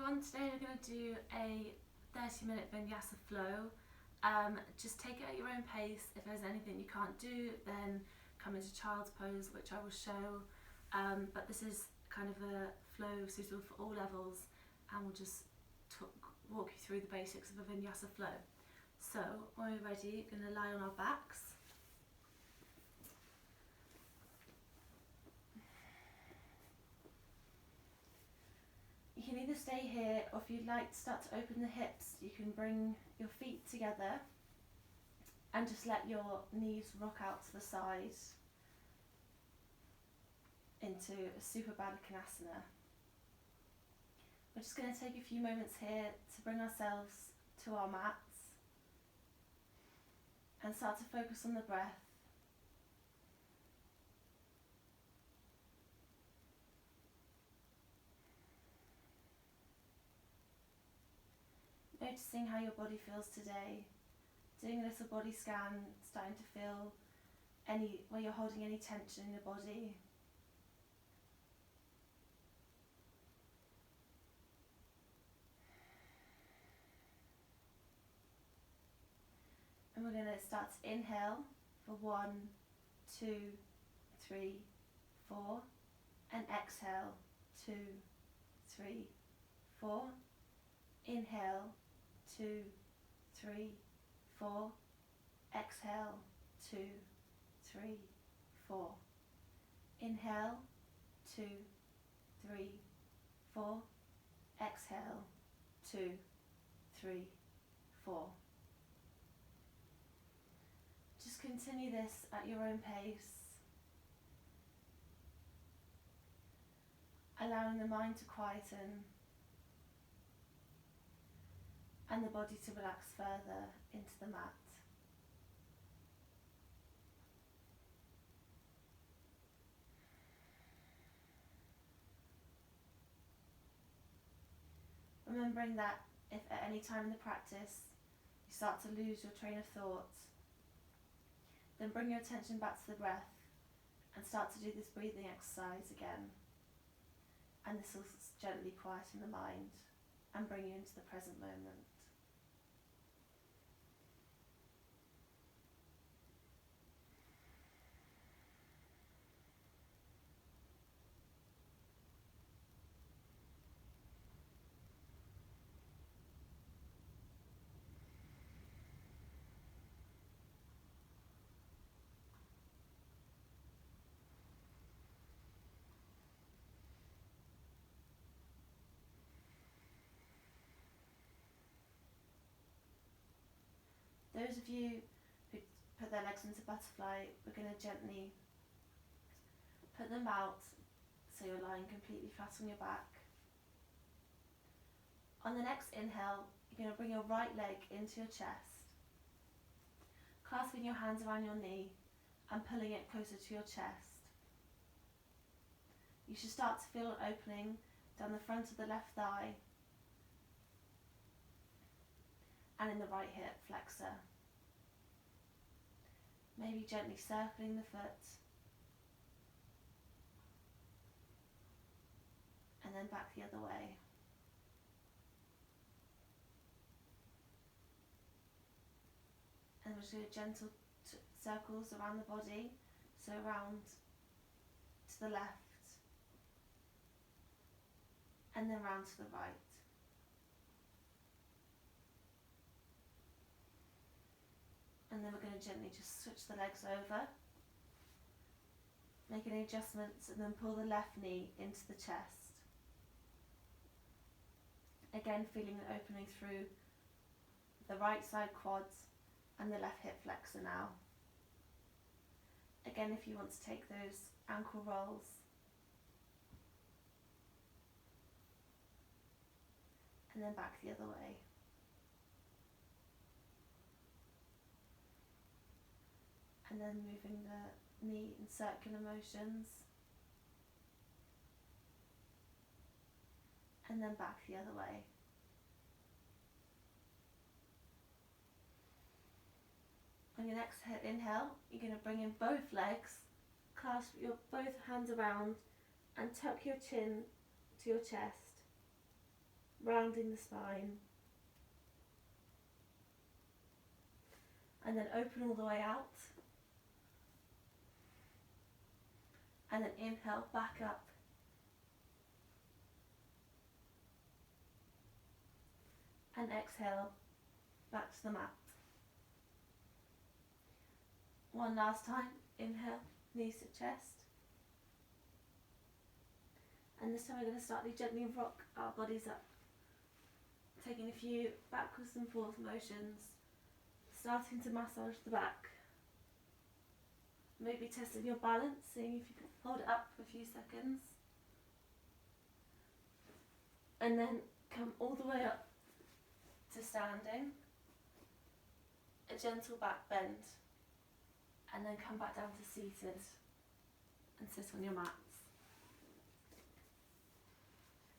everyone, today we're going to do a 30-minute Vinyasa Flow. Just take it at your own pace. If there's anything you can't do, then come into child's pose, which I will show. But this is kind of a flow suitable for all levels, and we'll just walk you through the basics of a Vinyasa Flow. So when we're ready, we're going to lie on our backs. You can either stay here, or if you'd like to start to open the hips, you can bring your feet together and just let your knees rock out to the side into a Super Baddha. We're just going to take a few moments here to bring ourselves to our mats and start to focus on the breath. Noticing how your body feels today, doing a little body scan, starting to feel where you're holding any tension in your body. And we're going to start to inhale for 1, 2, 3, 4, and exhale 2, 3, 4. Inhale 2, 3, 4. Exhale 2, 3, 4. Inhale 2, 3, 4. Exhale 2, 3, 4. Just continue this at your own pace, allowing the mind to quieten and the body to relax further into the mat. Remembering that if at any time in the practice you start to lose your train of thought, then bring your attention back to the breath and start to do this breathing exercise again. And this will gently quieten the mind and bring you into the present moment. Those of you who put their legs into butterfly, we're going to gently put them out so you're lying completely flat on your back. On the next inhale, you're going to bring your right leg into your chest, clasping your hands around your knee and pulling it closer to your chest. You should start to feel an opening down the front of the left thigh and in the right hip flexor. Maybe gently circling the foot and then back the other way. And we'll just do gentle circles around the body, so around to the left and then round to the right. And then we're going to gently just switch the legs over, make any adjustments, and then pull the left knee into the chest. Again, feeling the opening through the right side quads and the left hip flexor now. Again, if you want to take those ankle rolls, and then back the other way. And then moving the knee in circular motions, and then back the other way. On your next inhale, you're going to bring in both legs, clasp your both hands around and tuck your chin to your chest. Round rounding the spine. And then open all the way out. And then inhale, back up. And exhale, back to the mat. One last time, inhale, knees to chest. And this time we're going to start to gently rock our bodies up, taking a few backwards and forth motions, starting to massage the back. Maybe testing your balance, seeing if you can hold it up for a few seconds. And then come all the way up to standing, a gentle back bend, and then come back down to seated and sit on your mats.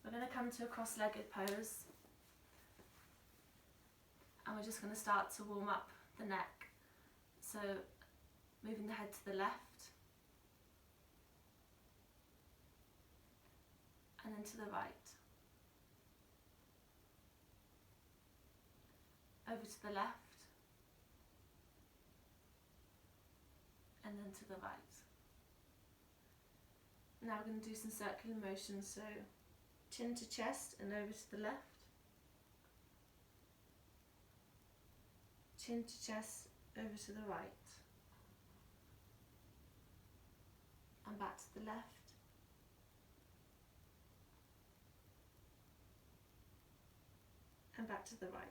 We're going to come to a cross-legged pose, and we're just going to start to warm up the neck. So moving the head to the left and then to the right, over to the left and then to the right. Now we're going to do some circular motions, so chin to chest and over to the left, chin to chest over to the right, and back to the left, and back to the right.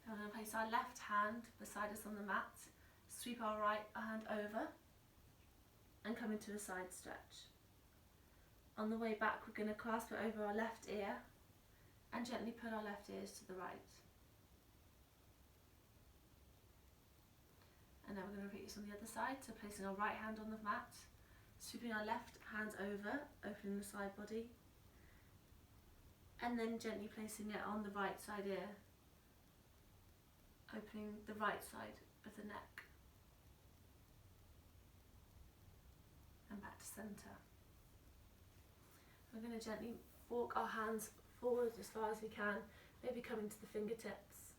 Now we're going to place our left hand beside us on the mat, sweep our right hand over and come into a side stretch. On the way back we're going to clasp it over our left ear and gently put our left ears to the right. And now we're going to repeat this on the other side, so placing our right hand on the mat, sweeping our left hand over, opening the side body, and then gently placing it on the right side ear, opening the right side of the neck, and back to centre. We're going to gently walk our hands forward as far as we can, maybe coming to the fingertips,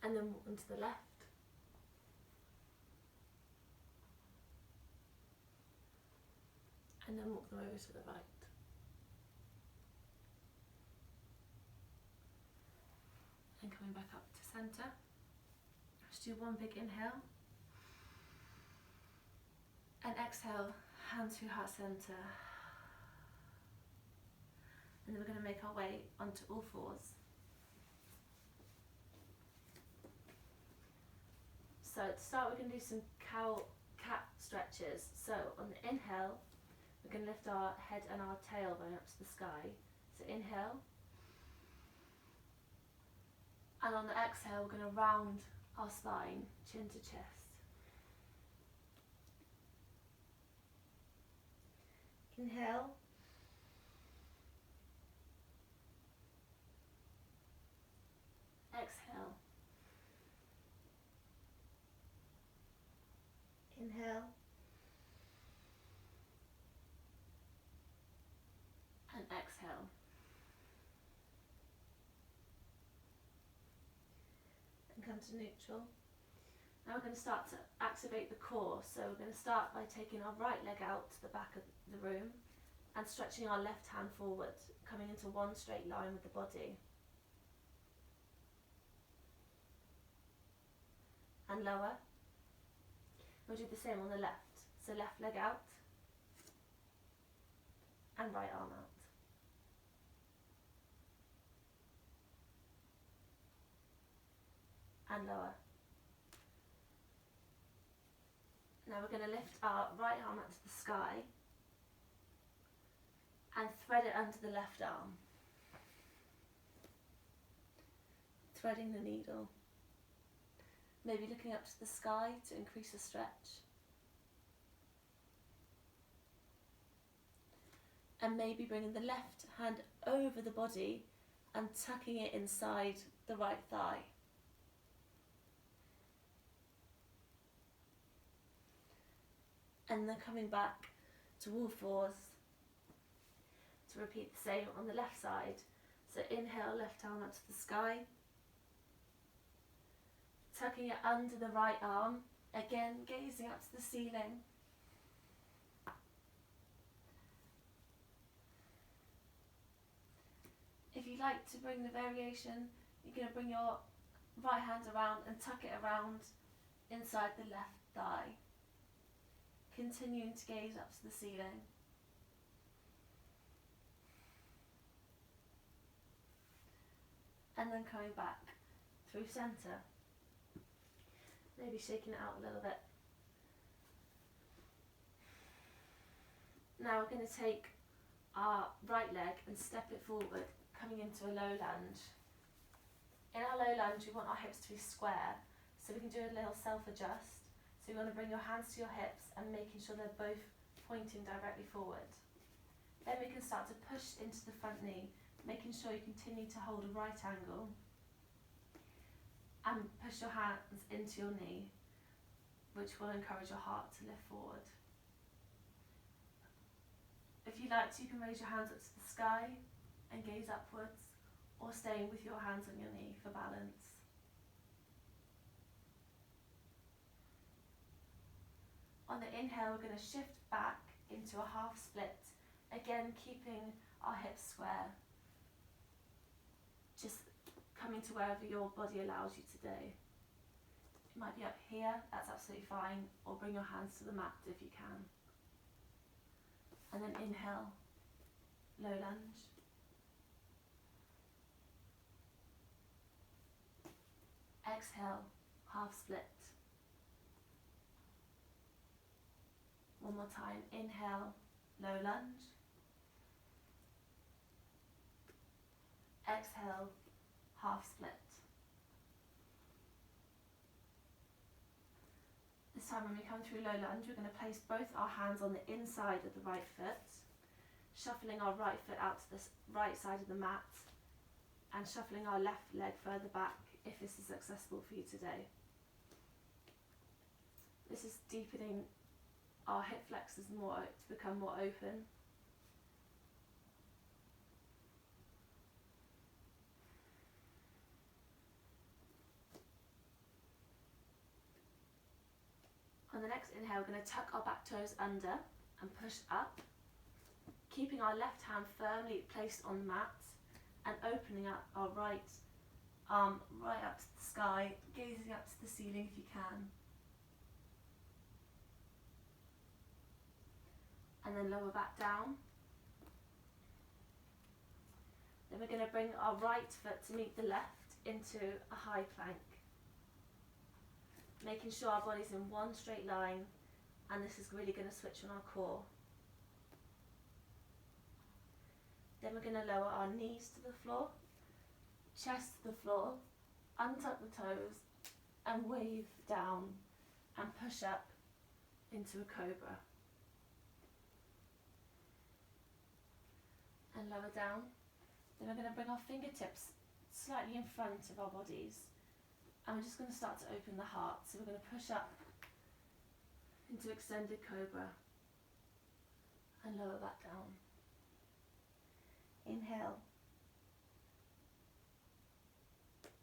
and then walk into the left, and then walk them over to the right. And coming back up to centre. Just do one big inhale, and exhale, hands to heart centre. And then we're going to make our way onto all fours. So to start, we're going to do some cat stretches. So on the inhale, we're going to lift our head and our tailbone up to the sky. So inhale. And on the exhale, we're going to round our spine, chin to chest. Inhale. Exhale. Inhale. And exhale. And come to neutral. Now we're going to start to activate the core. So we're going to start by taking our right leg out to the back of the room and stretching our left hand forward, coming into one straight line with the body. And lower. We'll do the same on the left. So left leg out and right arm out. And lower. Now we're going to lift our right arm up to the sky and thread it under the left arm. Threading the needle. Maybe looking up to the sky to increase the stretch. And maybe bringing the left hand over the body and tucking it inside the right thigh. And then coming back to all fours. To repeat the same on the left side. So inhale, left arm up to the sky. Tucking it under the right arm. Again, gazing up to the ceiling. If you like to bring the variation, you're going to bring your right hand around and tuck it around inside the left thigh. Continuing to gaze up to the ceiling. And then coming back through centre. Maybe shaking it out a little bit. Now we're going to take our right leg and step it forward, coming into a low lunge. In our low lunge, we want our hips to be square, so we can do a little self-adjust. So you want to bring your hands to your hips and making sure they're both pointing directly forward. Then we can start to push into the front knee, making sure you continue to hold a right angle. And push your hands into your knee, which will encourage your heart to lift forward. If you like to, you can raise your hands up to the sky and gaze upwards, or staying with your hands on your knee for balance. On the inhale, we're going to shift back into a half split, again keeping our hips square. Just coming to wherever your body allows you today. It might be up here, that's absolutely fine, or bring your hands to the mat if you can. And then inhale, low lunge. Exhale, half split. One more time, inhale, low lunge. Exhale, half split. This time when we come through low lunge, we're going to place both our hands on the inside of the right foot, shuffling our right foot out to the right side of the mat, and shuffling our left leg further back if this is accessible for you today. This is deepening our hip flexors more to become more open. On the next inhale, we're going to tuck our back toes under and push up, keeping our left hand firmly placed on the mat and opening up our right arm right up to the sky, gazing up to the ceiling if you can. And then lower back down. Then we're going to bring our right foot to meet the left into a high plank, making sure our body's in one straight line, and this is really going to switch on our core. Then we're going to lower our knees to the floor, chest to the floor, untuck the toes, and wave down and push up into a cobra. And lower down. Then we're going to bring our fingertips slightly in front of our bodies, and we're just going to start to open the heart. So we're going to push up into extended cobra and lower back down. Inhale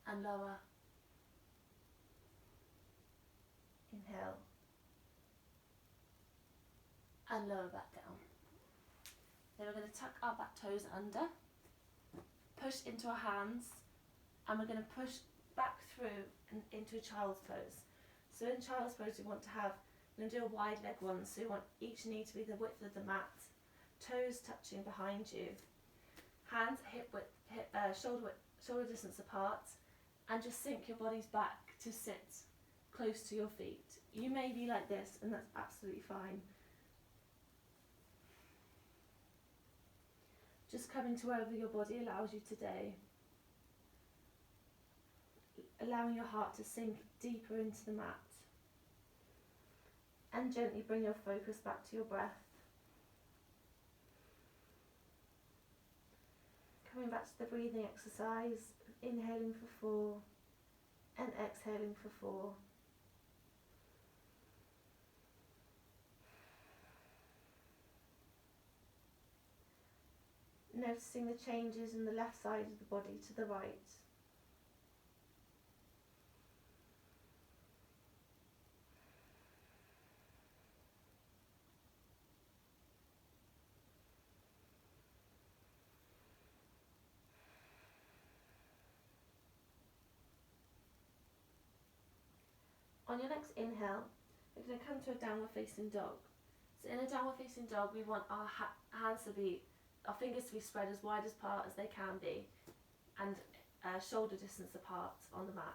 and lower. Inhale and lower back down. Then we're going to tuck our back toes under, push into our hands, and we're going to push back through and into a child's pose. So in child's pose, we want to have, we're going to do a wide leg one, so you want each knee to be the width of the mat, toes touching behind you, hands shoulder distance apart, and just sink your bodies back to sit close to your feet. You may be like this, and that's absolutely fine. Just coming to wherever your body allows you today. Allowing your heart to sink deeper into the mat. And gently bring your focus back to your breath. Coming back to the breathing exercise, inhaling for 4 and exhaling for 4. noticing the changes in the left side of the body to the right. On your next inhale, we're going to come to a downward facing dog. So in a downward facing dog, we want our hands to be, our fingers to be spread as wide apart as they can be, and shoulder distance apart on the mat.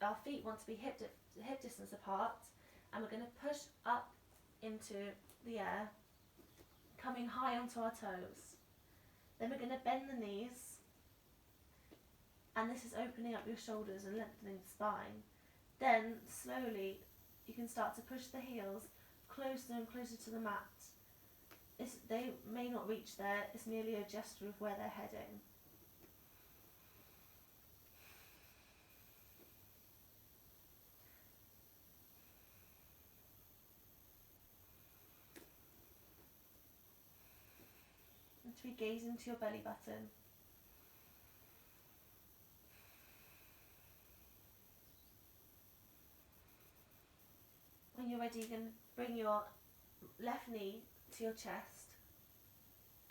Our feet want to be hip distance apart, and we're going to push up into the air, coming high onto our toes. Then we're going to bend the knees, and this is opening up your shoulders and lengthening the spine. Then slowly you can start to push the heels closer and closer to the mat. They may not reach there, it's merely a gesture of where they're heading. And to be gazing into your belly button. When you're ready, you can bring your left knee to your chest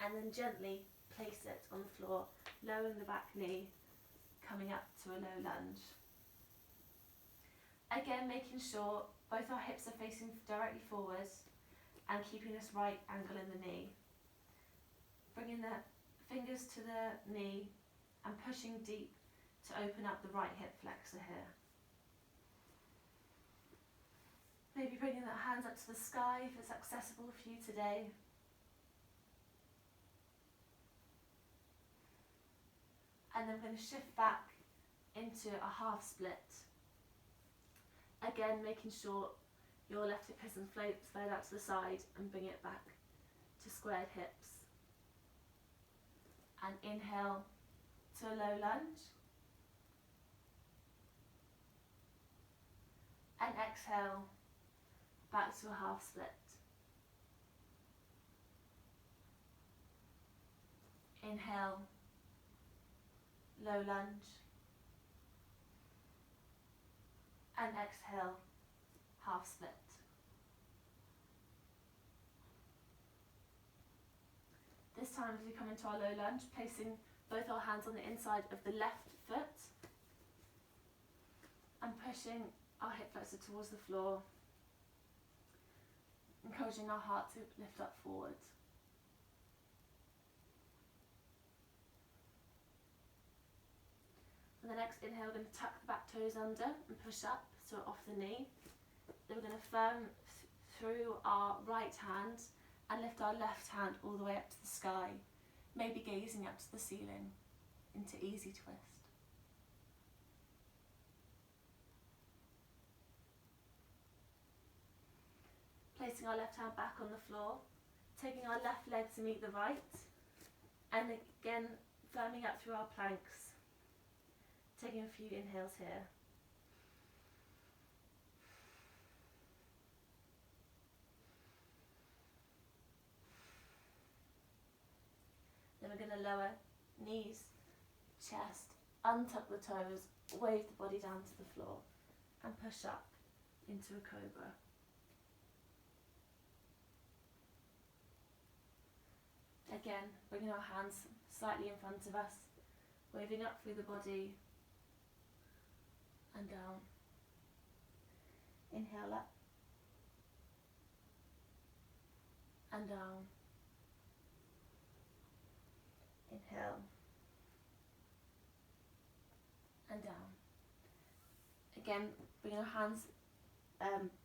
and then gently place it on the floor, lowering the back knee, coming up to a low lunge. Again, making sure both our hips are facing directly forwards and keeping this right angle in the knee. Bringing the fingers to the knee and pushing deep to open up the right hip flexor here. Maybe bringing the hands up to the sky if it's accessible for you today. And then we're going to shift back into a half split. Again, making sure your left hip isn't flared out to the side, and bring it back to squared hips. And inhale to a low lunge. And exhale back to a half split. Inhale, low lunge. And exhale, half split. This time as we come into our low lunge, placing both our hands on the inside of the left foot and pushing our hip flexor towards the floor, encouraging our heart to lift up forward. For the next inhale, we're going to tuck the back toes under and push up, so off the knee. Then we're going to firm through our right hand and lift our left hand all the way up to the sky, maybe gazing up to the ceiling into easy twist. Placing our left hand back on the floor, taking our left leg to meet the right, and again firming up through our planks. Taking a few inhales here. Then we're going to lower knees, chest, untuck the toes, wave the body down to the floor, and push up into a cobra. Again, bringing our hands slightly in front of us, waving up through the body and down. Inhale up and down. Inhale and down. Again, bring our hands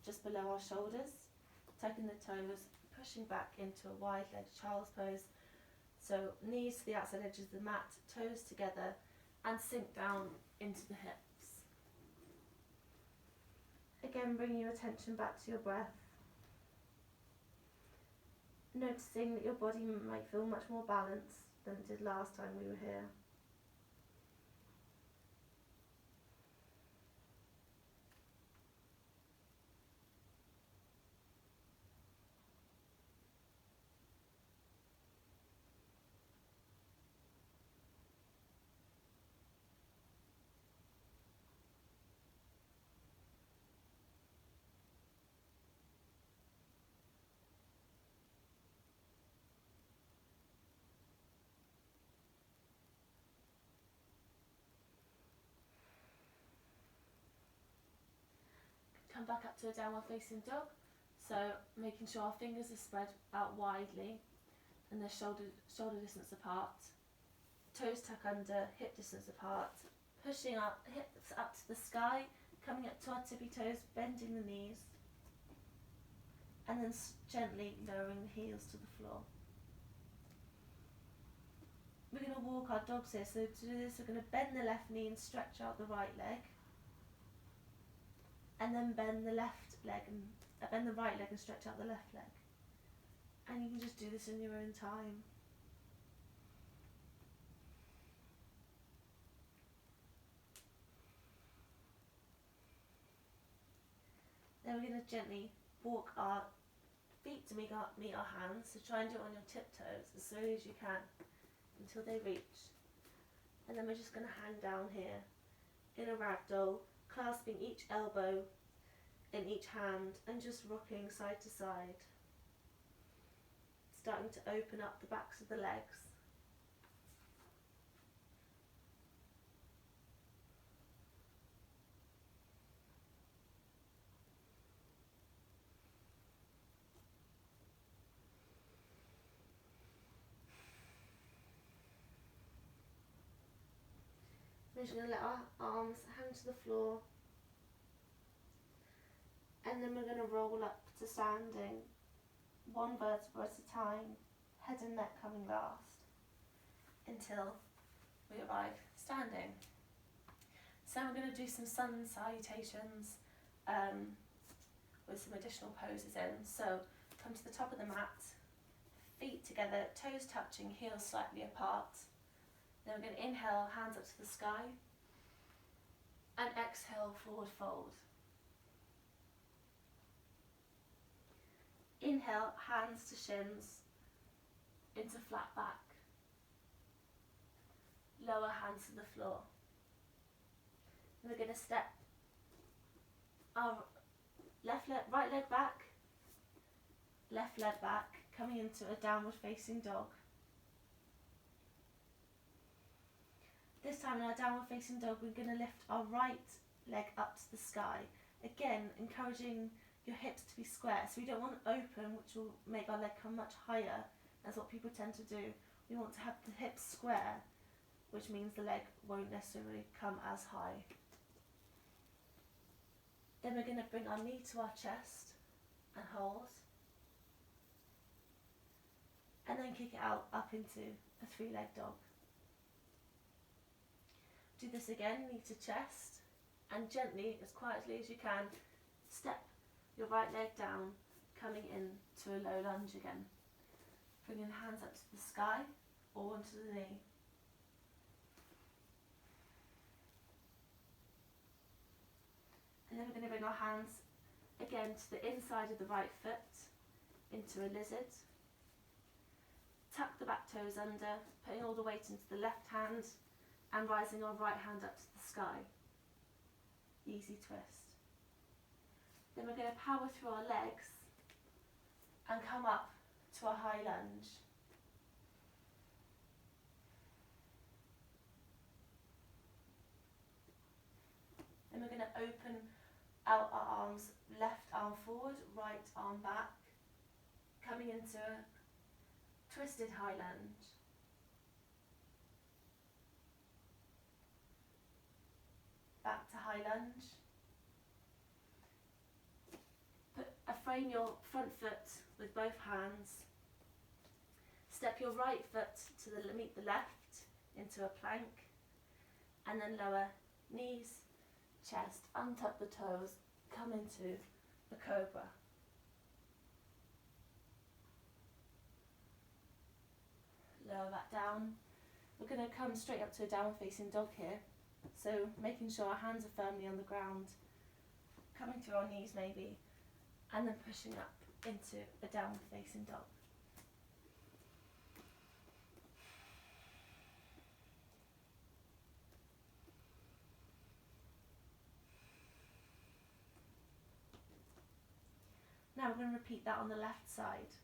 just below our shoulders, tucking the toes, pushing back into a wide-legged child's pose. So knees to the outside edges of the mat, toes together, and sink down into the hips. Again, bringing your attention back to your breath. Noticing that your body might feel much more balanced than it did last time we were here. come back up to a downward facing dog. So making sure our fingers are spread out widely and they're shoulder distance apart. Toes tuck under, hip distance apart. Pushing our hips up to the sky, coming up to our tippy toes, bending the knees. And then gently lowering the heels to the floor. We're going to walk our dogs here, so to do this we're going to bend the left knee and stretch out the right leg, and then bend the left leg and bend the right leg and stretch out the left leg. And you can just do this in your own time. Then we're going to gently walk our feet to meet our hands, so try and do it on your tiptoes as slowly as you can until they reach. And then we're just going to hang down here in a ragdoll, clasping each elbow in each hand and just rocking side to side, starting to open up the backs of the legs. We're just going to let our arms hang to the floor, and then we're going to roll up to standing, one vertebra at a time, head and neck coming last, until we arrive standing. So we're going to do some sun salutations with some additional poses in. So come to the top of the mat, feet together, toes touching, heels slightly apart. Then we're going to inhale, hands up to the sky, and exhale, forward fold. Inhale, hands to shins, into flat back. Lower hands to the floor. And we're going to step our right leg back, left leg back, coming into a downward facing dog. This time in our downward facing dog, we're going to lift our right leg up to the sky. Again, encouraging your hips to be square. So we don't want to open, which will make our leg come much higher. That's what people tend to do. We want to have the hips square, which means the leg won't necessarily come as high. Then we're going to bring our knee to our chest and hold. And then kick it out up into a three-leg dog. Do this again, knee to chest, and gently, as quietly as you can, step your right leg down, coming in to a low lunge again. Bringing the hands up to the sky or onto the knee. And then we're going to bring our hands again to the inside of the right foot, into a lizard. Tuck the back toes under, putting all the weight into the left hand, and rising our right hand up to the sky. Easy twist. Then we're going to power through our legs and come up to a high lunge. Then we're going to open out our arms, left arm forward, right arm back, coming into a twisted high lunge. Back to high lunge. Frame your front foot with both hands. Step your right foot to meet the left into a plank, and then lower knees, chest, untuck the toes, come into a cobra. Lower that down. We're going to come straight up to a downward facing dog here. So making sure our hands are firmly on the ground, coming through our knees maybe, and then pushing up into a downward facing dog. Now we're going to repeat that on the left side.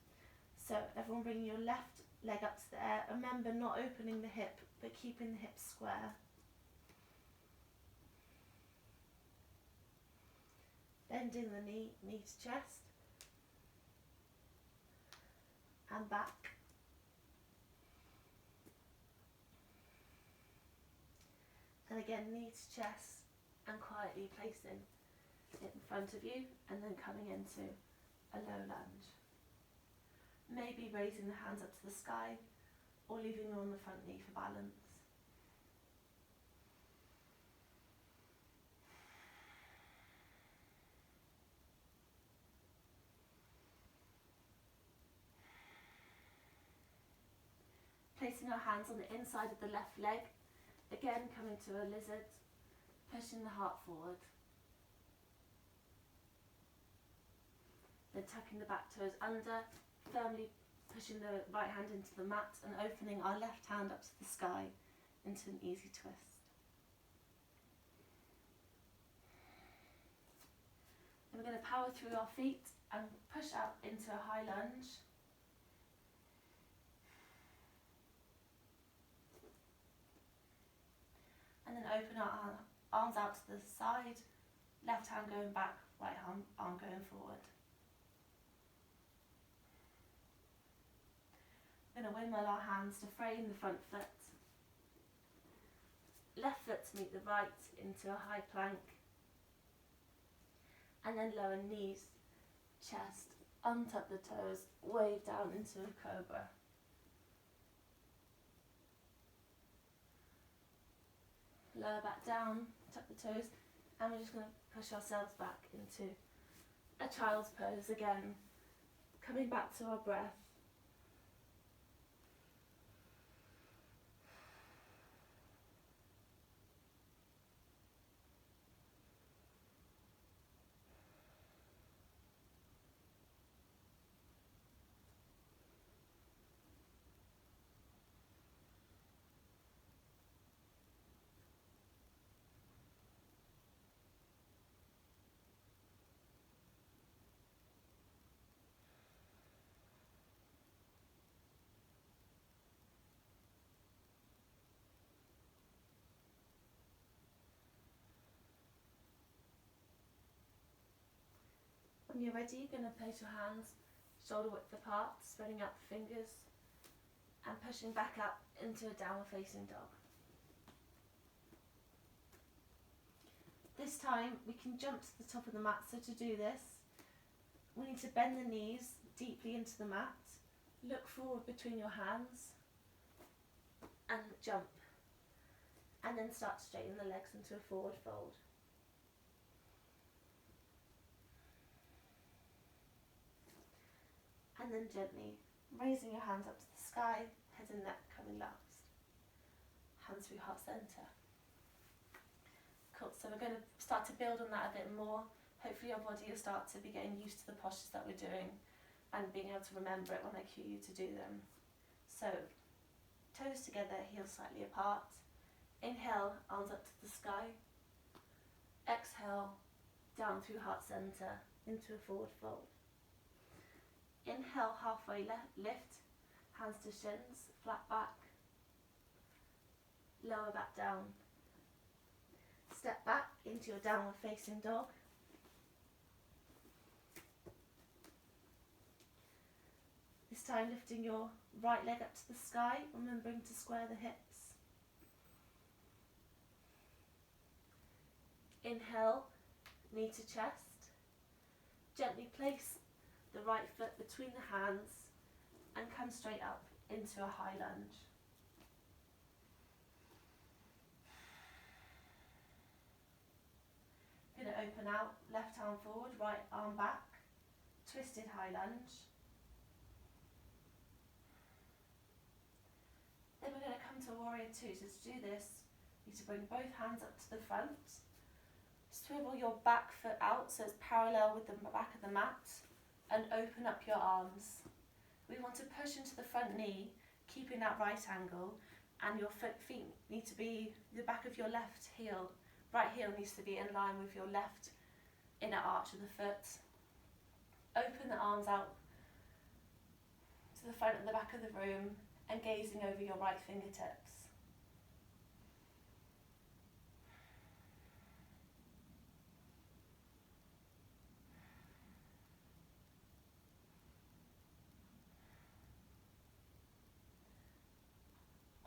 So everyone bring your left leg up to the air. Remember, not opening the hip, but keeping the hips square. bending the knee to chest and back. And again, knee to chest and quietly placing it in front of you and then coming into a low lunge. Maybe raising the hands up to the sky or leaving them on the front knee for balance. Placing our hands on the inside of the left leg, again coming to a lizard, pushing the heart forward. Then tucking the back toes under, firmly pushing the right hand into the mat and opening our left hand up to the sky into an easy twist. And we're going to power through our feet and push out into a high lunge. And then open our arms out to the side, left hand going back, right arm going forward. We're going to windmill our hands to frame the front foot. Left foot to meet the right into a high plank. And then lower knees, chest, untuck the toes, wave down into a cobra. Lower back down, tuck the toes, and we're just going to push ourselves back into a child's pose again, coming back to our breath. When you're ready, you're going to place your hands shoulder width apart, spreading out the fingers and pushing back up into a downward facing dog. This time we can jump to the top of the mat, so to do this we need to bend the knees deeply into the mat, look forward between your hands and jump, and then start to straighten the legs into a forward fold. And then gently raising your hands up to the sky, head and neck coming last. Hands through heart centre. Cool, so we're going to start to build on that a bit more. Hopefully your body will start to be getting used to the postures that we're doing and being able to remember it when I cue you to do them. So, toes together, heels slightly apart. Inhale, arms up to the sky. Exhale, down through heart centre into a forward fold. Inhale, halfway lift, hands to shins, flat back, lower back down. Step back into your downward facing dog. This time lifting your right leg up to the sky, remembering to square the hips. Inhale, knee to chest. Gently place the right foot between the hands and come straight up into a high lunge. Going to open out, left arm forward, right arm back, twisted high lunge. Then we're going to come to warrior two. So to do this, you need to bring both hands up to the front. Swivel your back foot out so it's parallel with the back of the mat, and open up your arms. We want to push into the front knee, keeping that right angle, and your feet need to be, the back of your left heel, right heel needs to be in line with your left inner arch of the foot. Open the arms out to the front and the back of the room and gazing over your right fingertips.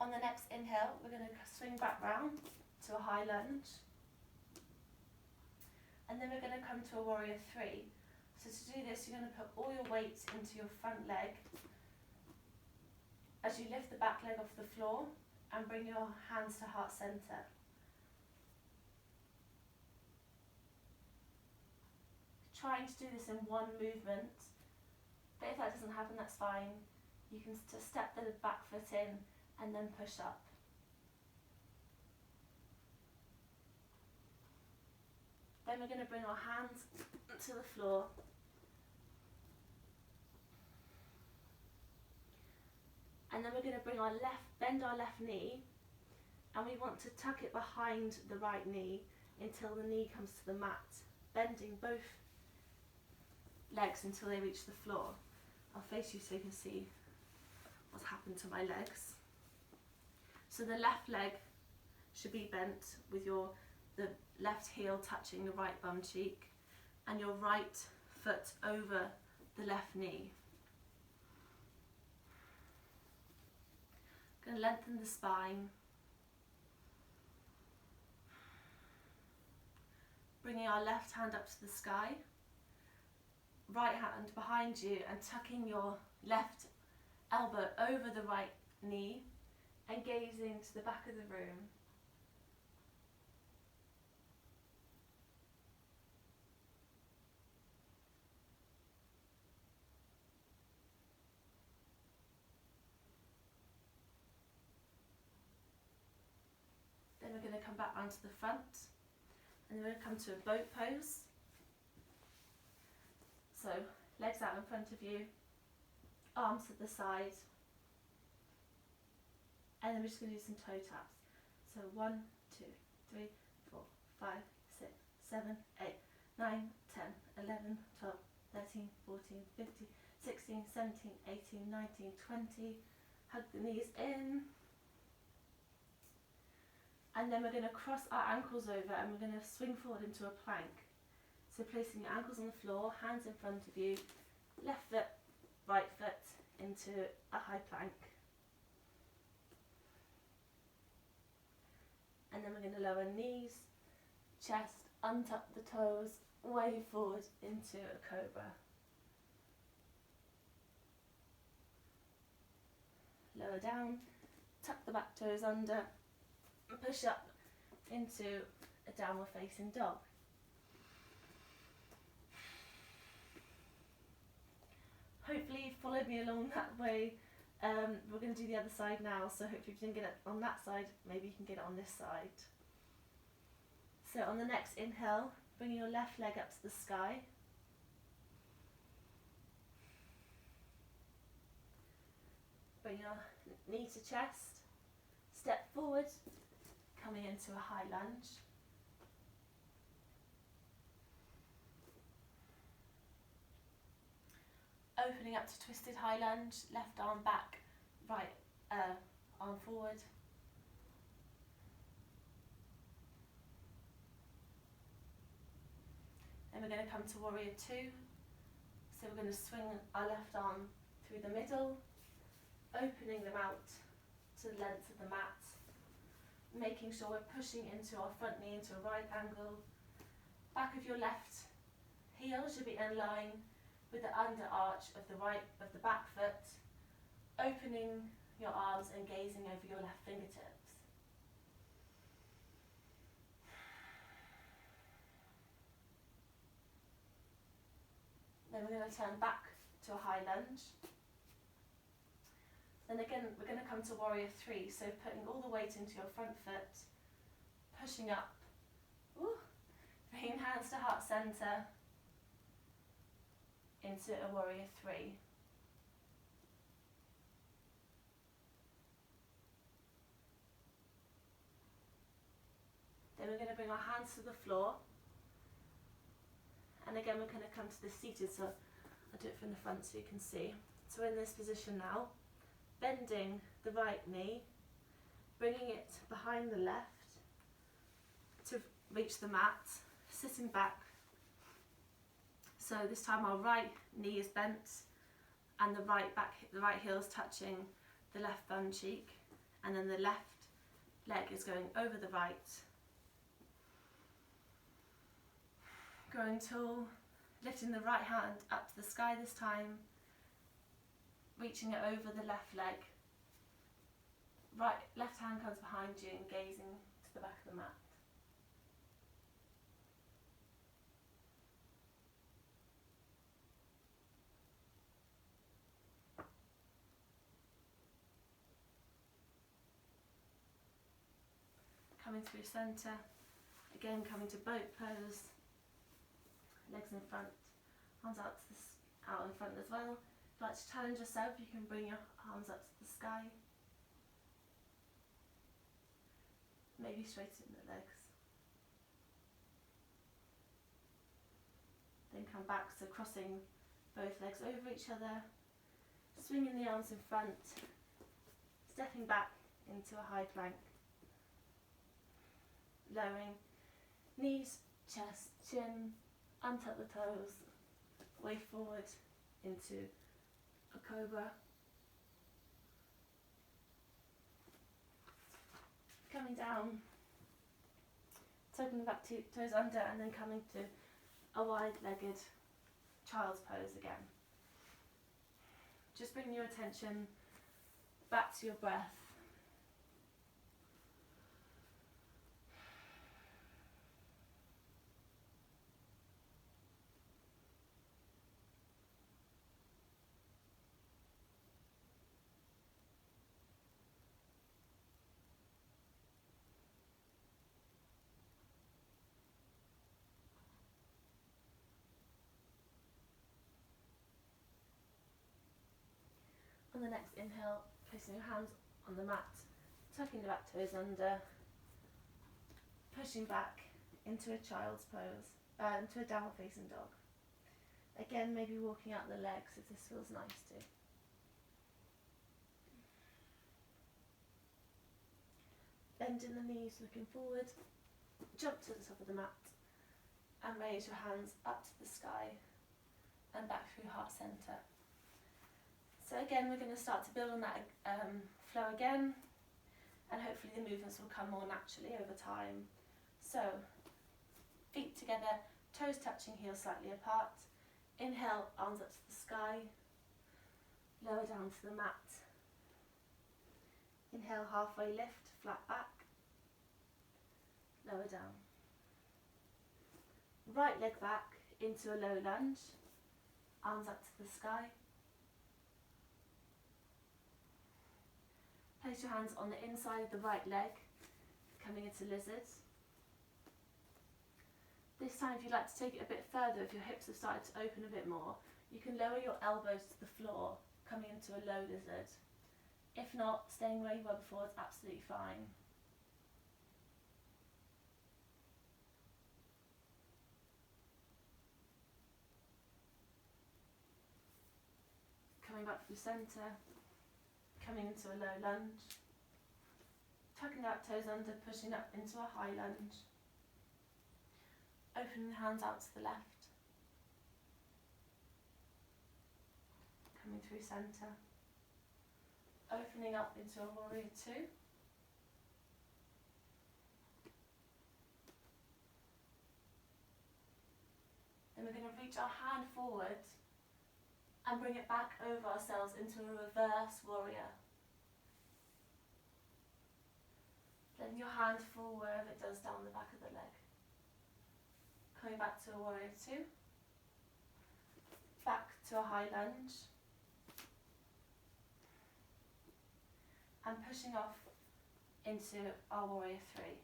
On the next inhale, we're going to swing back round to a high lunge. And then we're going to come to a warrior three. So to do this, you're going to put all your weight into your front leg as you lift the back leg off the floor and bring your hands to heart center. Trying to do this in one movement, but if that doesn't happen, that's fine. You can just step the back foot in and then push up. Then we're going to bring our hands to the floor. And then we're going to bend our left knee, and we want to tuck it behind the right knee until the knee comes to the mat, bending both legs until they reach the floor. I'll face you so you can see what's happened to my legs. So the left leg should be bent with the left heel touching the right bum cheek and your right foot over the left knee. Going to lengthen the spine. Bringing our left hand up to the sky. Right hand behind you and tucking your left elbow over the right knee and gazing to the back of the room. Then we're going to come back round to the front, and then we're going to come to a boat pose. So legs out in front of you, arms to the side, and then we're just going to do some toe taps. So 1, 2, 3, 4, 5, 6, 7, 8, 9, 10, 11, 12, 13, 14, 15, 16, 17, 18, 19, 20. Hug the knees in. And then we're going to cross our ankles over and we're going to swing forward into a plank. So placing your ankles on the floor, hands in front of you, left foot, right foot into a high plank. And then we're going to lower knees, chest, untuck the toes, wave forward into a cobra. Lower down, tuck the back toes under, and push up into a downward facing dog. Hopefully you followed me along that way. We're going to do the other side now, so hopefully if you didn't get it on that side, maybe you can get it on this side. So on the next inhale, bring your left leg up to the sky. Bring your knee to chest, step forward, coming into a high lunge. Opening up to twisted high lunge, left arm back, right arm forward. Then we're going to come to warrior two. So we're going to swing our left arm through the middle, opening them out to the length of the mat, making sure we're pushing into our front knee into a right angle. Back of your left heel should be in line with the under arch of the back foot, opening your arms and gazing over your left fingertips. Then we're going to turn back to a high lunge. Then again, we're going to come to warrior three, so putting all the weight into your front foot, pushing up, bringing hands to heart center, into a warrior three. Then we're going to bring our hands to the floor, and again we're going to come to the seated, so I'll do it from the front so you can see. So we're in this position now, bending the right knee, bringing it behind the left to reach the mat, sitting back. So this time our right knee is bent and the right heel is touching the left bum cheek, and then the left leg is going over the right. Growing tall, lifting the right hand up to the sky this time, reaching it over the left leg. Left hand comes behind you and gazing to the back of the mat. Coming through centre, again coming to boat pose, legs in front, arms out in front as well. If you'd like to challenge yourself, you can bring your arms up to the sky. Maybe straighten the legs. Then come back, so crossing both legs over each other, swinging the arms in front, stepping back into a high plank. Lowering knees, chest, chin, untuck the toes, way forward into a cobra. Coming down, tucking the back toes under, and then coming to a wide-legged child's pose again. Just bring your attention back to your breath. On the next inhale, placing your hands on the mat, tucking the back toes under, pushing back into a child's pose, into a downward facing dog. Again, maybe walking out the legs if this feels nice too. Bending the knees, looking forward, jump to the top of the mat and raise your hands up to the sky and back through heart centre. So again, we're going to start to build on that flow again, and hopefully the movements will come more naturally over time. So, feet together, toes touching, heels slightly apart. Inhale, arms up to the sky, lower down to the mat. Inhale, halfway lift, flat back, lower down. Right leg back into a low lunge, arms up to the sky. Place your hands on the inside of the right leg, coming into lizard. This time, if you'd like to take it a bit further, if your hips have started to open a bit more, you can lower your elbows to the floor, coming into a low lizard. If not, staying where you were before is absolutely fine. Coming back through centre. Coming into a low lunge, tucking out toes under, pushing up into a high lunge, opening the hands out to the left, coming through centre, opening up into a warrior two, then we're going to reach our hand forward and bring it back over ourselves into a reverse warrior. Letting your hand fall wherever it does down the back of the leg. Coming back to a warrior two. Back to a high lunge. And pushing off into our warrior three.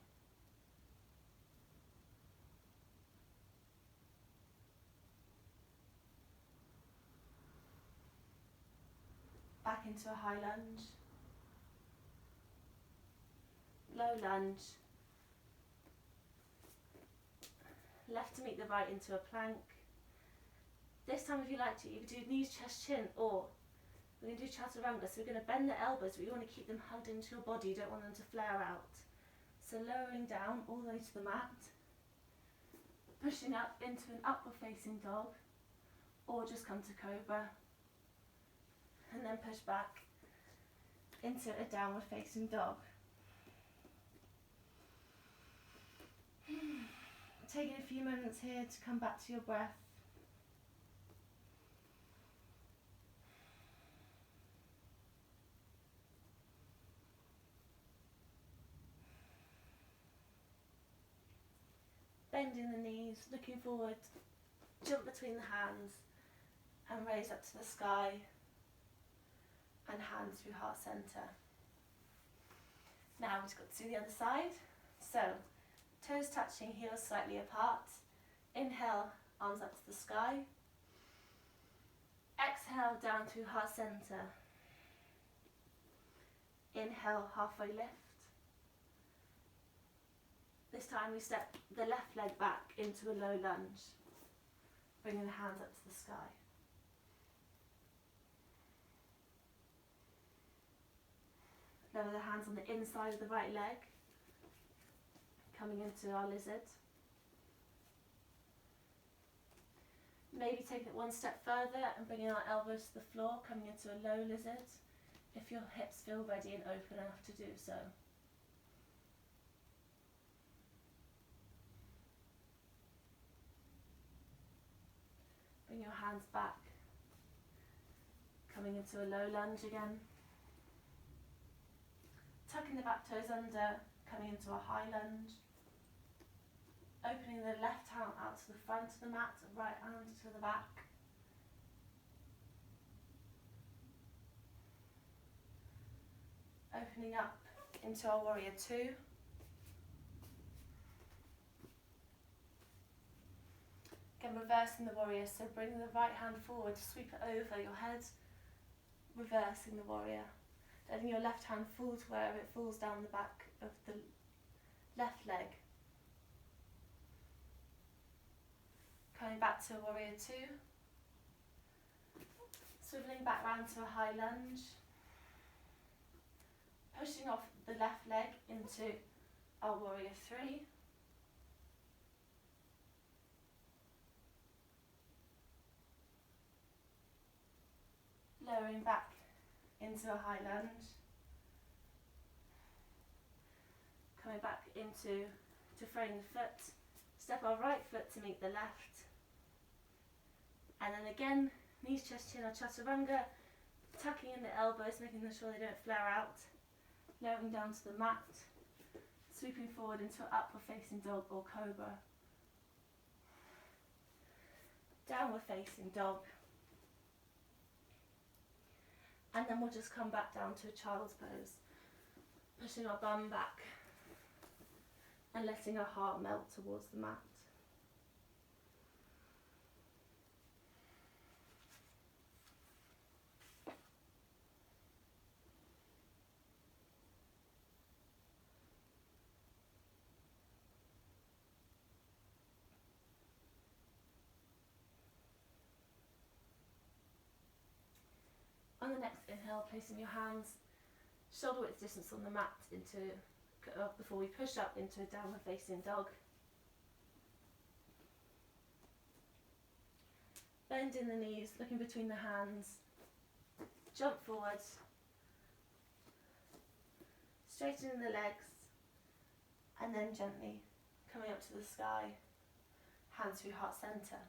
Back into a high lunge, low lunge, left to meet the right into a plank. This time, if you like to, you can do knees, chest, chin, or we're going to do chaturanga. So we're going to bend the elbows, but you want to keep them hugged into your body. You don't want them to flare out. So lowering down all the way to the mat, pushing up into an upward facing dog, or just come to cobra. And then push back into a downward facing dog. Taking a few moments here to come back to your breath. Bending the knees, looking forward, jump between the hands and raise up to the sky and hands through heart centre. Now we've got to do the other side. So, toes touching, heels slightly apart. Inhale, arms up to the sky. Exhale, down through heart centre. Inhale, halfway lift. This time we step the left leg back into a low lunge, bringing the hands up to the sky. Lower the hands on the inside of the right leg, coming into our lizard. Maybe take it one step further and bringing our elbows to the floor, coming into a low lizard, if your hips feel ready and open enough to do so. Bring your hands back, coming into a low lunge again. Tucking the back toes under, coming into a high lunge. Opening the left hand out to the front of the mat, right hand to the back. Opening up into our warrior two. Again, reversing the warrior, so bring the right hand forward, sweep it over your head, reversing the warrior. Letting your left hand fall to wherever it falls down the back of the left leg. Coming back to warrior two. Swiveling back round to a high lunge. Pushing off the left leg into our warrior three. Lowering back into a high lunge. Coming back into to frame the foot. Step our right foot to meet the left. And then again, knees, chest, chin or chaturanga. Tucking in the elbows, making sure they don't flare out. Lowering down to the mat. Sweeping forward into upward facing dog or cobra. Downward facing dog. And then we'll just come back down to a child's pose, pushing our bum back and letting our heart melt towards the mat. On the next inhale, placing your hands shoulder width distance on the mat before we push up into a downward facing dog. Bending the knees, looking between the hands, jump forwards, straightening the legs, and then gently coming up to the sky, hands through heart centre.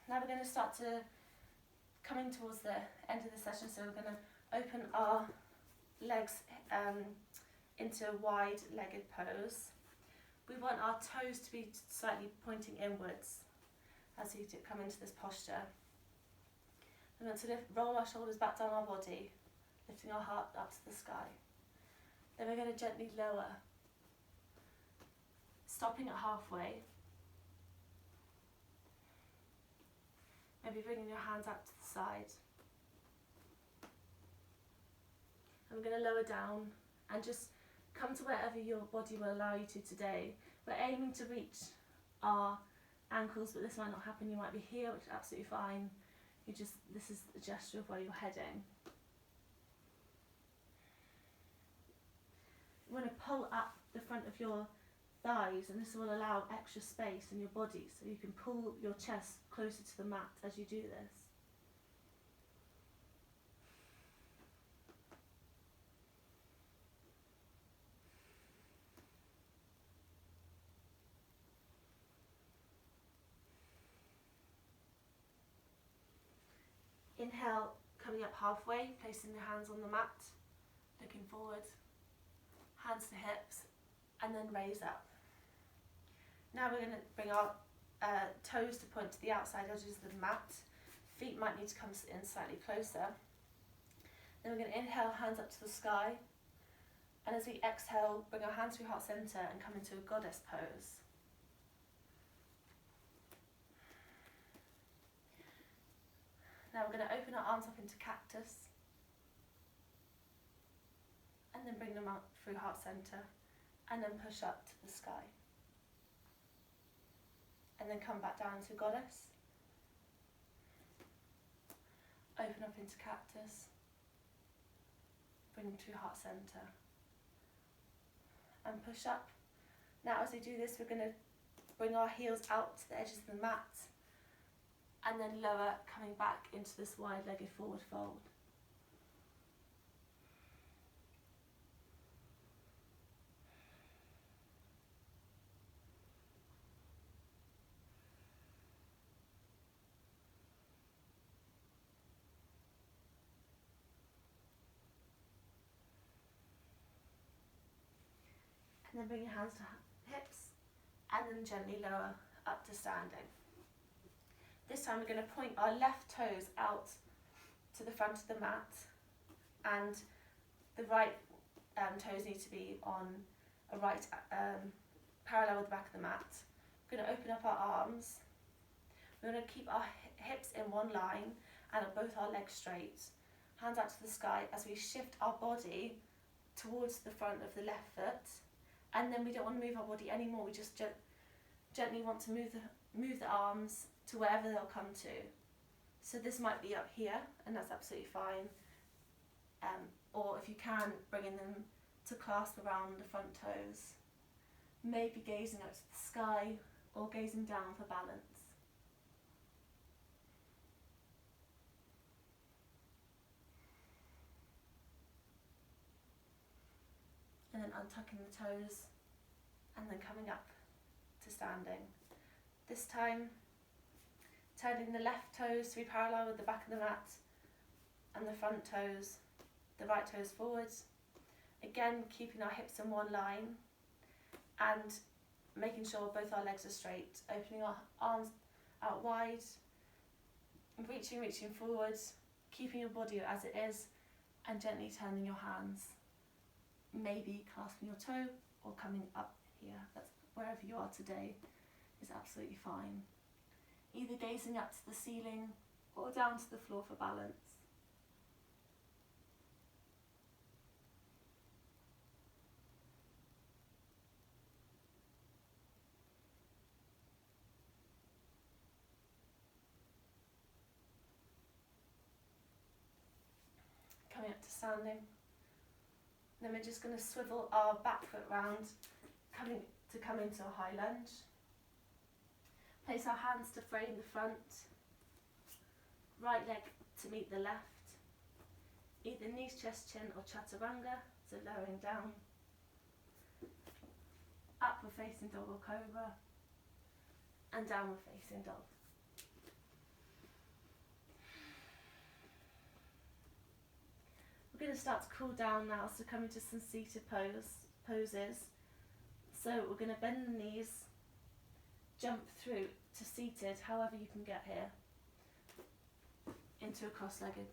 Now we're going to start to coming towards the end of the session, so we're going to open our legs into a wide-legged pose. We want our toes to be slightly pointing inwards as we come into this posture. We're going to roll our shoulders back down our body, lifting our heart up to the sky. Then we're going to gently lower, stopping at halfway. Maybe bringing your hands out to the side. And we're going to lower down and just come to wherever your body will allow you to today. We're aiming to reach our ankles, but this might not happen. You might be here, which is absolutely fine. This is a gesture of where you're heading. You want to pull up the front of your thighs, and this will allow extra space in your body, so you can pull your chest closer to the mat as you do this. Inhale, coming up halfway, placing the hands on the mat, looking forward, hands to hips, and then raise up. Now we're going to bring our toes to point to the outside edges of the mat. Feet might need to come in slightly closer. Then we're going to inhale, hands up to the sky. And as we exhale, bring our hands through heart center and come into a goddess pose. Now we're going to open our arms up into cactus. And then bring them up through heart center. And then push up to the sky. And then come back down to goddess. Open up into cactus. Bring them through heart center. And push up. Now as we do this, we're going to bring our heels out to the edges of the mat. And then lower, coming back into this wide-legged forward fold. And then bring your hands to hips, and then gently lower up to standing. This time we're going to point our left toes out to the front of the mat, and the right toes need to be on a right parallel with the back of the mat. We're going to open up our arms. We're going to keep our hips in one line and both our legs straight. Hands out to the sky as we shift our body towards the front of the left foot. And then we don't want to move our body anymore. We just gently want to move the arms to wherever they'll come to. So this might be up here, and that's absolutely fine. Or if you can, bringing them to clasp around the front toes. Maybe gazing up to the sky or gazing down for balance. And then untucking the toes and then coming up to standing. This time, turning the left toes to be parallel with the back of the mat and the front toes, the right toes forwards. Again, keeping our hips in one line and making sure both our legs are straight, opening our arms out wide, reaching forwards, keeping your body as it is, and gently turning your hands. Maybe clasping your toe or coming up here. That's wherever you are today is absolutely fine. Either gazing up to the ceiling or down to the floor for balance. Coming up to standing. Then we're just going to swivel our back foot round, come into a high lunge. Place our hands to frame the front, right leg to meet the left. Either knees, chest, chin or chaturanga, so lowering down. Upward facing dog or cobra, and downward facing dog. We're going to start to cool down now, so come into some seated poses. So we're going to bend the knees, jump through to seated, however you can get here, into a cross-legged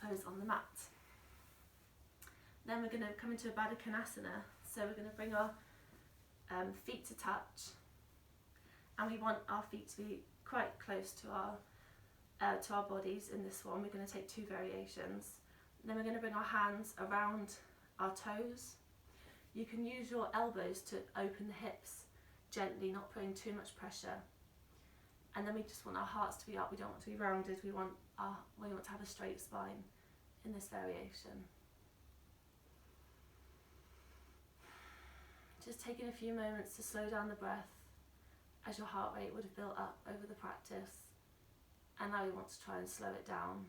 pose on the mat. Then we're going to come into a Baddha Konasana, so we're going to bring our feet to touch, and we want our feet to be quite close to our bodies. In this one, we're going to take two variations. Then we're going to bring our hands around our toes. You can use your elbows to open the hips gently, not putting too much pressure. And then we just want our hearts to be up. We don't want to be rounded. We want to have a straight spine in this variation. Just taking a few moments to slow down the breath as your heart rate would have built up over the practice. And now we want to try and slow it down.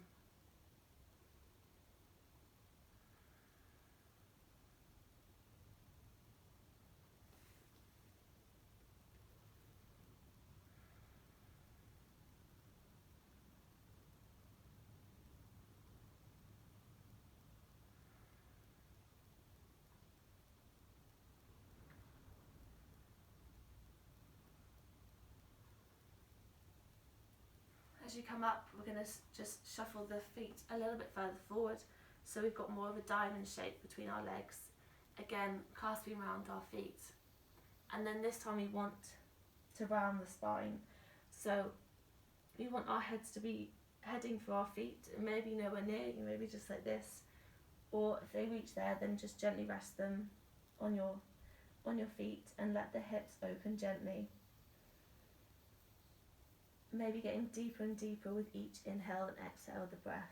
As you come up, we're going to just shuffle the feet a little bit further forward, so we've got more of a diamond shape between our legs. Again, clasping around our feet. And then this time we want to round the spine. So we want our heads to be heading for our feet, and maybe nowhere near you, maybe just like this. Or if they reach there, then just gently rest them on your feet and let the hips open gently. Maybe getting deeper and deeper with each inhale and exhale of the breath.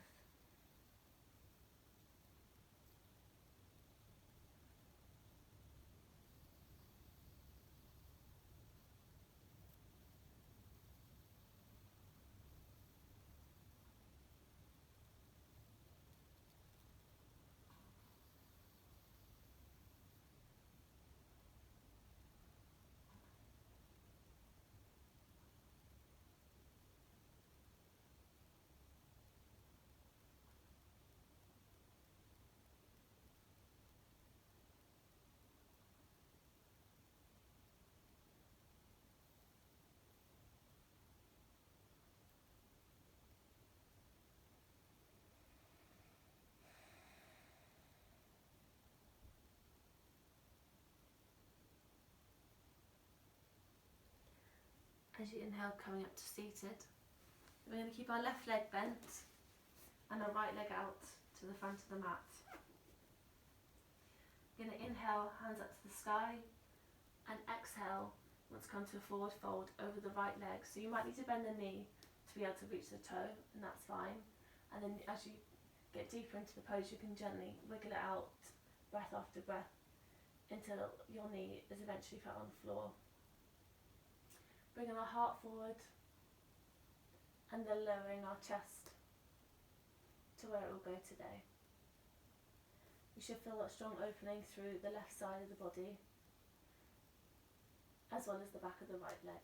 As you inhale, coming up to seated. We're going to keep our left leg bent and our right leg out to the front of the mat. We're going to inhale, hands up to the sky, and exhale, want to come to a forward fold over the right leg. So you might need to bend the knee to be able to reach the toe, and that's fine. And then as you get deeper into the pose, you can gently wiggle it out, breath after breath, until your knee is eventually flat on the floor. Bringing our heart forward and then lowering our chest to where it will go today. You should feel that strong opening through the left side of the body as well as the back of the right leg.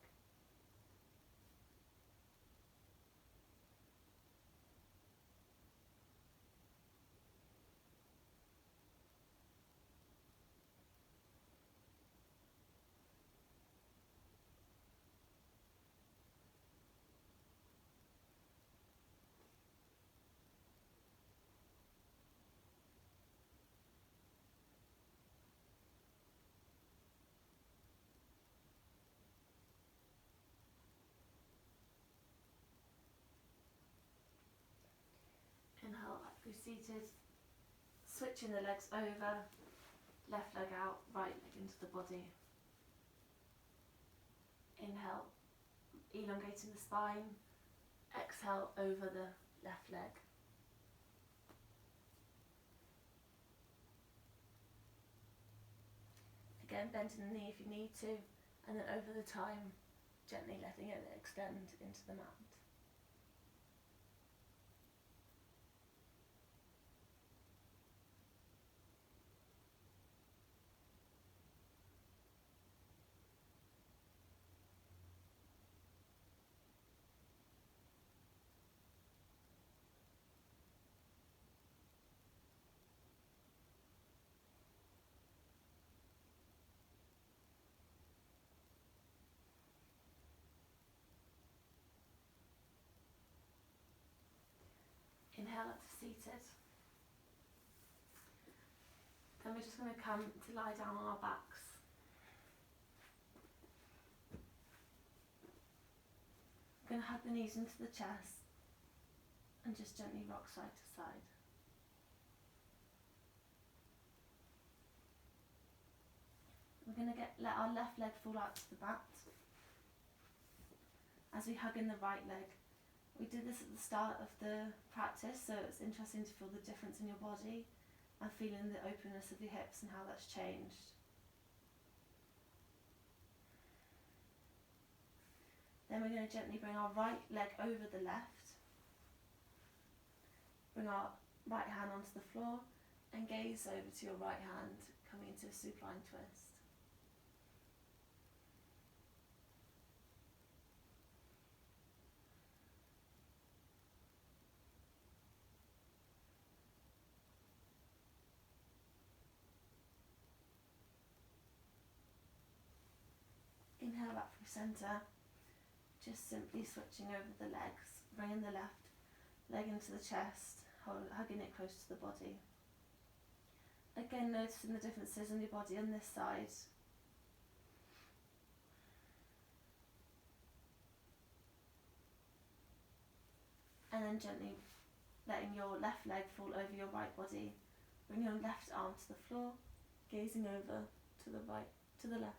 Inhale, up through seated, switching the legs over, left leg out, right leg into the body. Inhale, elongating the spine, exhale over the left leg. Again, bending the knee if you need to, and then over the time, gently letting it extend into the mat. Inhale up to seated. Then we're just going to come to lie down on our backs. We're going to hug the knees into the chest and just gently rock side to side. We're going to let our left leg fall out to the mat as we hug in the right leg. We did this at the start of the practice, so it's interesting to feel the difference in your body and feeling the openness of your hips and how that's changed. Then we're going to gently bring our right leg over the left, bring our right hand onto the floor and gaze over to your right hand, coming into a supine twist. Inhale back through centre, just simply switching over the legs. Bringing the left leg into the chest, hugging it close to the body. Again, noticing the differences in your body on this side. And then gently letting your left leg fall over your right body. Bring your left arm to the floor, gazing over to the right, to the left.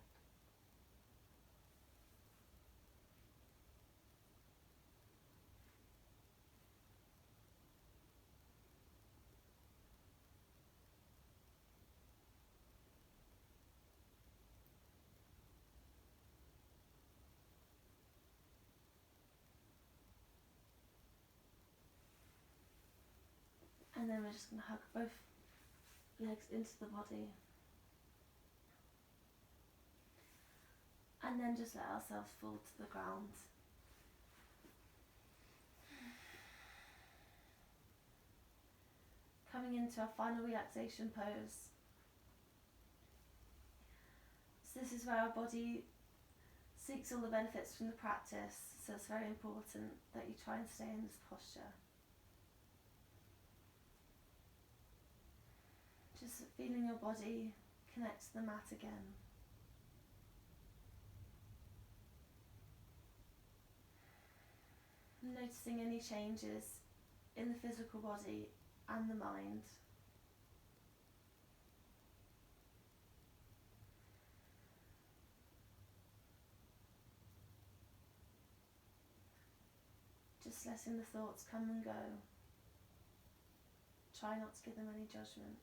And then we're just going to hug both legs into the body. And then just let ourselves fall to the ground. Coming into our final relaxation pose. So this is where our body seeks all the benefits from the practice, so it's very important that you try and stay in this posture. Just feeling your body connect to the mat again. Noticing any changes in the physical body and the mind. Just letting the thoughts come and go. Try not to give them any judgment.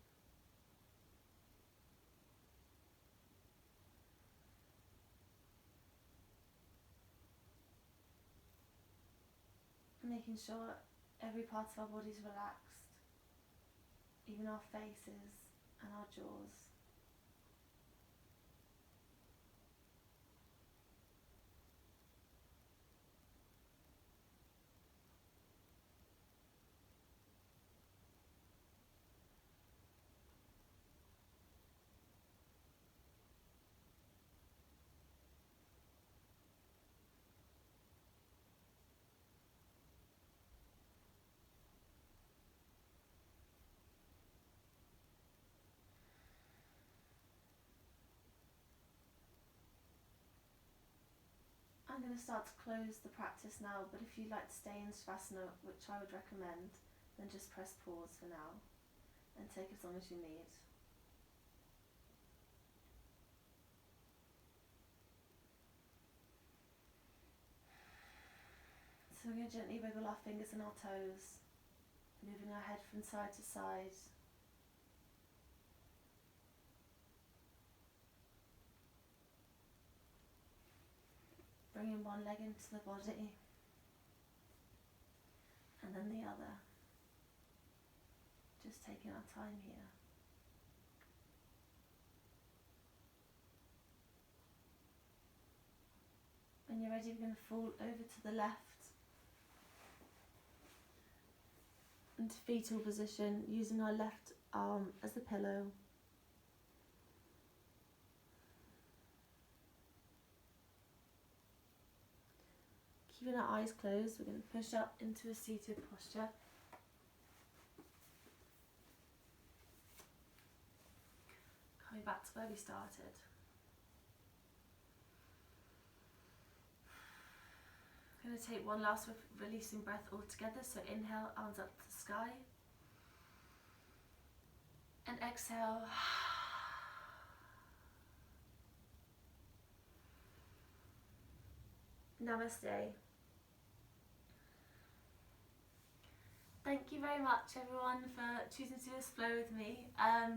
Making sure every part of our body is relaxed, even our faces and our jaws. I'm going to start to close the practice now, but if you'd like to stay in Savasana, which I would recommend, then just press pause for now and take as long as you need. So we're going to gently wiggle our fingers and our toes, moving our head from side to side. Bringing one leg into the body and then the other. Just taking our time here. When you're ready, we're going to fall over to the left into fetal position, using our left arm as the pillow. Keeping our eyes closed, we're going to push up into a seated posture. Coming back to where we started. I'm going to take one last releasing breath all together. So inhale, arms up to the sky. And exhale. Namaste. Thank you very much everyone for choosing to do this flow with me. I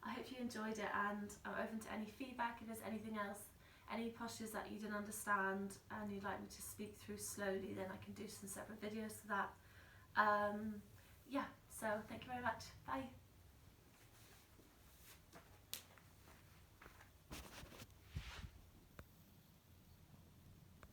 hope you enjoyed it, and I'm open to any feedback. If there's anything else, any postures that you didn't understand and you'd like me to speak through slowly, then I can do some separate videos for that. Yeah, so thank you very much. Bye.